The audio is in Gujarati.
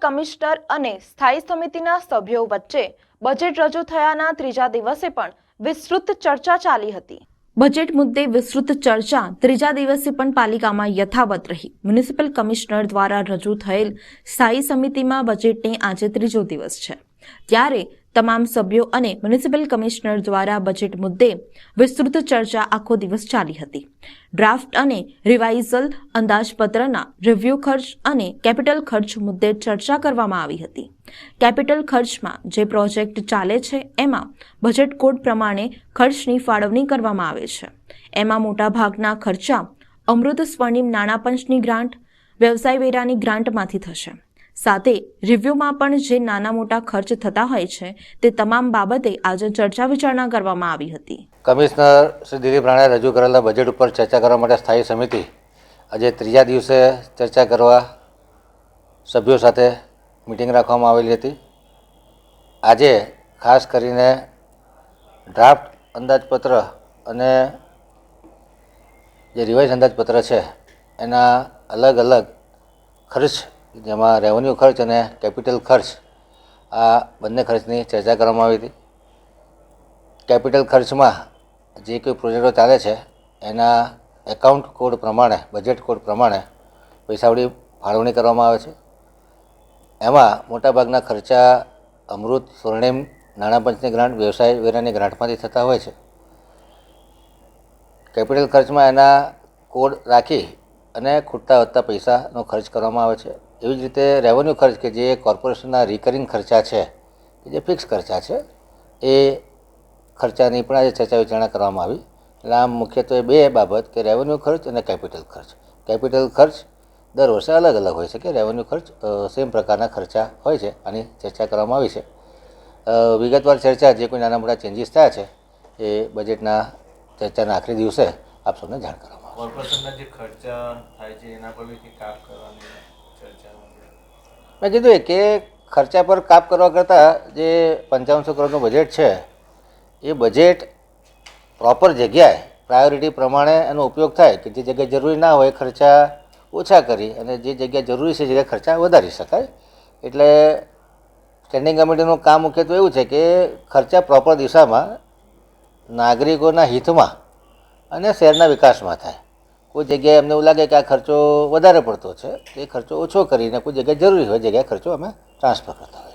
કમિશનર અને સ્થાયી સમિતિના સભ્યો વચ્ચે બજેટ રજૂ થયાના ત્રીજા દિવસે પણ વિસ્તૃત ચર્ચા ચાલી હતી। બજેટ મુદ્દે વિસ્તૃત ચર્ચા ત્રીજા દિવસે પણ પાલિકામાં યથાવત રહી। મ્યુનિસિપલ કમિશનર દ્વારા રજૂ થયેલ સ્થાયી સમિતિમાં બજેટને આજે ત્રીજો દિવસ છે, ત્યારે તમામ સભ્યો અને મ્યુનિસિપલ કમિશનર દ્વારા બજેટ મુદ્દે વિસ્તૃત ચર્ચા આખો દિવસ ચાલી હતી। ડ્રાફ્ટ અને રિવાઇઝલ અંદાજપત્રના રિવ્યુ ખર્ચ અને કેપિટલ ખર્ચ મુદ્દે ચર્ચા કરવામાં આવી હતી। કેપિટલ ખર્ચમાં જે પ્રોજેક્ટ ચાલે છે એમાં બજેટ કોડ પ્રમાણે ખર્ચની ફાળવણી કરવામાં આવે છે। એમાં મોટાભાગના ખર્ચા અમૃત સ્વર્ણિમ નાણાં પંચની ગ્રાન્ટ, વ્યવસાય વેરાની ગ્રાન્ટમાંથી થશે। સાથે રિવ્યુમાં પણ જે નાના મોટા ખર્ચ થતા હોય છે તે તમામ બાબતે આજે ચર્ચા વિચારણા કરવામાં આવી હતી। કમિશનર શ્રી દિલીપ રાણાએ રજૂ કરેલા બજેટ ઉપર ચર્ચા કરવા માટે સ્થાયી સમિતિ આજે ત્રીજા દિવસે ચર્ચા કરવા સભ્યો સાથે મિટિંગ રાખવામાં આવેલી હતી। આજે ખાસ કરીને ડ્રાફ્ટ અંદાજપત્ર અને જે રિવાઇઝ અંદાજપત્ર છે એના અલગ અલગ ખર્ચ, જેમાં રેવન્યુ ખર્ચ અને કેપિટલ ખર્ચ, આ બંને ખર્ચની ચર્ચા કરવામાં આવી હતી। કેપિટલ ખર્ચમાં જે કોઈ પ્રોજેક્ટો ચાલે છે એના એકાઉન્ટ કોડ પ્રમાણે, બજેટ કોડ પ્રમાણે પૈસાવડી ફાળવણી કરવામાં આવે છે। એમાં મોટાભાગના ખર્ચા અમૃત સ્વર્ણિમ નાણાં પંચની ગ્રાન્ટ, વ્યવસાય વેરાની ગ્રાન્ટમાંથી થતા હોય છે। કેપિટલ ખર્ચમાં એના કોડ રાખી અને ખૂટતા વધતા પૈસાનો ખર્ચ કરવામાં આવે છે। એવી જ રીતે રેવન્યુ ખર્ચ કે જે કોર્પોરેશનના રિકરિંગ ખર્ચા છે, જે ફિક્સ ખર્ચા છે, એ ખર્ચાની પણ આજે ચર્ચા વિચારણા કરવામાં આવી। એટલે આમ મુખ્યત્વે બે બાબત કે રેવન્યુ ખર્ચ અને કેપિટલ ખર્ચ। કેપિટલ ખર્ચ દર વર્ષે અલગ અલગ હોય છે, કે રેવન્યુ ખર્ચ સેમ પ્રકારના ખર્ચા હોય છે, આની ચર્ચા કરવામાં આવી છે। વિગતવાર ચર્ચા, જે કોઈ નાના મોટા ચેન્જીસ થયા છે એ બજેટના ચર્ચાના આખરી દિવસે આપ સૌને જાણ કરવામાં આવશે। કોર્પોરેશનના જે ખર્ચા થાય છે એના પર બી કાપ કરવાની ચર્ચા મેં કીધું કે ખર્ચા પર કાપ કરવા કરતાં જે 5500 કરોડનું બજેટ છે એ બજેટ પ્રોપર જગ્યાએ પ્રાયોરિટી પ્રમાણે એનો ઉપયોગ થાય, કે જે જગ્યાએ જરૂરી ના હોય ખર્ચા ઓછા કરી અને જે જગ્યાએ જરૂરી છે એ જગ્યાએ ખર્ચા વધારી શકાય। એટલે સ્ટેન્ડિંગ કમિટીનું કામ મુખ્યત્વે એવું છે કે ખર્ચા પ્રોપર દિશામાં, નાગરિકોના હિતમાં અને શહેરના વિકાસમાં થાય। કોઈ જગ્યાએ અમને એવું લાગે કે આ ખર્ચો વધારે પડતો છે, એ ખર્ચો ઓછો કરીને કોઈ જગ્યાએ જરૂરી હોય જગ્યાએ ખર્ચો અમે ટ્રાન્સફર કરતા હોય।